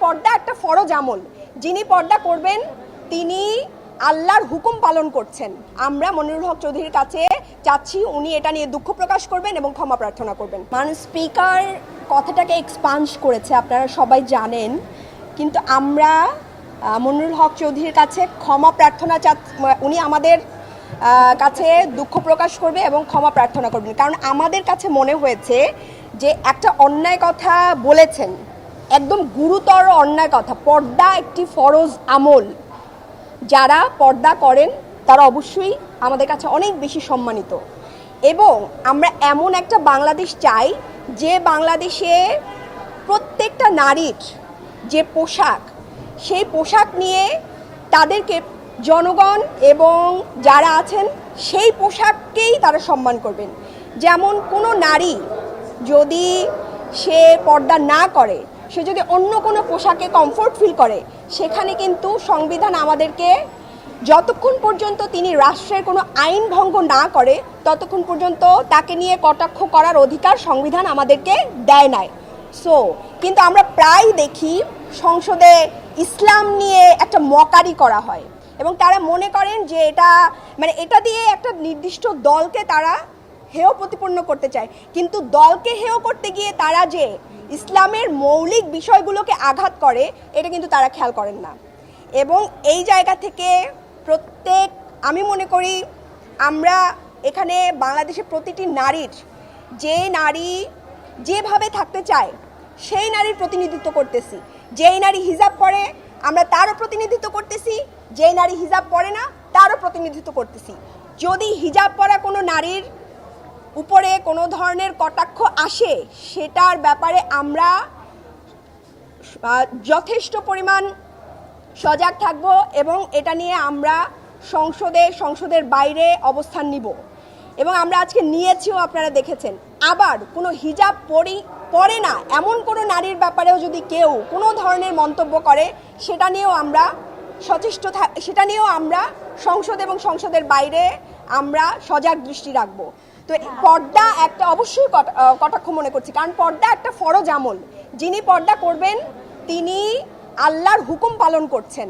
পর্দা একটা ফরজ আমল। যিনি পর্দা করবেন তিনি আল্লাহর হুকুম পালন করছেন। আমরা মনিরুল হক চৌধুরীর কাছে চাচ্ছি উনি এটা নিয়ে দুঃখ প্রকাশ করবেন এবং ক্ষমা প্রার্থনা করবেন। স্পিকার কথাটাকে এক্সপান্স করেছে, আপনারা সবাই জানেন, কিন্তু আমরা মনিরুল হক চৌধুরীর কাছে ক্ষমা প্রার্থনা উনি আমাদের কাছে দুঃখ প্রকাশ করবে এবং ক্ষমা প্রার্থনা করবেন, কারণ আমাদের কাছে মনে হয়েছে যে একটা অন্যায় কথা বলেছেন, একদম গুরুতর অন্যায় কথা। পর্দা একটি ফরজ আমল। যারা পর্দা করেন তারা অবশ্যই আমাদের কাছে অনেক বেশি সম্মানিত, এবং আমরা এমন একটা বাংলাদেশ চাই যে বাংলাদেশে প্রত্যেকটা নারীর যে পোশাক, সেই পোশাক নিয়ে তাদেরকে জনগণ এবং যারা আছেন সেই পোশাককেই তারা সম্মান করবেন। যেমন কোনো নারী যদি সে পর্দা না করে, সে যদি অন্য কোনো পোশাকে কমফোর্ট ফিল করে, সেখানে কিন্তু সংবিধান আমাদেরকে যতক্ষণ পর্যন্ত তিনি রাষ্ট্রের কোনো আইন ভঙ্গ না করে ততক্ষণ পর্যন্ত তাকে নিয়ে কটাক্ষ করার অধিকার সংবিধান আমাদেরকে দেয় নাই। কিন্তু আমরা প্রায় দেখি সংসদে ইসলাম নিয়ে একটা মকারি করা হয় এবং তারা মনে করেন যে এটা দিয়ে একটা নির্দিষ্ট দলকে তারা হেয় প্রতিপন্ন করতে চায়, কিন্তু দলকে হেয় করতে গিয়ে তারা যে ইসলামের মৌলিক বিষয়গুলোকে আঘাত করে এটা কিন্তু তারা খেয়াল করেন না। এবং এই জায়গা থেকে আমি মনে করি আমরা এখানে বাংলাদেশের প্রতিটি নারীর, যে নারী যেভাবে থাকতে চায় সেই নারীর প্রতিনিধিত্ব করতেছি। যেই নারী হিজাব পরে আমরা তারও প্রতিনিধিত্ব করতেছি, যেই নারী হিজাব পরে না তারও প্রতিনিধিত্ব করতেছি। যদি হিজাব পরা কোনো নারীর উপরে কোনো ধরনের কটাক্ষ আসে, সেটার ব্যাপারে আমরা যথেষ্ট পরিমাণ সজাগ থাকব এবং এটা নিয়ে আমরা সংসদের বাইরে অবস্থান নিব, এবং আমরা আজকে নিয়েছিও, আপনারা দেখেছেন। আবার কোনো হিজাব পরে না এমন কোনো নারীর ব্যাপারেও যদি কেউ কোনো ধরনের মন্তব্য করে, সেটা নিয়েও আমরা সেটা নিয়েও আমরা সংসদ এবং সংসদের বাইরে আমরা সজাগ দৃষ্টি রাখব। তো পর্দা একটা অবশ্যই কটাক্ষ মনে করছি, কারণ পর্দা একটা ফরজ আমল। যিনি পর্দা করবেন তিনি আল্লাহর হুকুম পালন করছেন।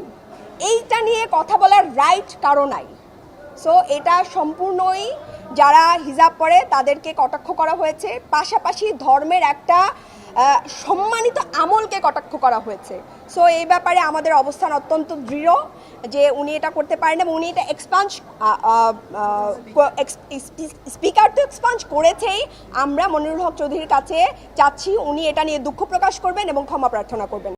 এইটা নিয়ে কথা বলার রাইট কারো নাই। এটা সম্পূর্ণই যারা হিজাব পরে তাদেরকে কটাক্ষ করা হয়েছে, পাশাপাশি ধর্মের একটা সম্মানিত আমলকে কটাক্ষ করা হয়েছে। এই ব্যাপারে আমাদের অবস্থান অত্যন্ত দৃঢ় যে উনি এটা করতে পারেন, এবং উনি এটা স্পিকার তো এক্সপাঞ্জ করেছেই। আমরা মনিরুল হক চৌধুরীর কাছে চাচ্ছি উনি এটা নিয়ে দুঃখ প্রকাশ করবেন এবং ক্ষমা প্রার্থনা করবেন।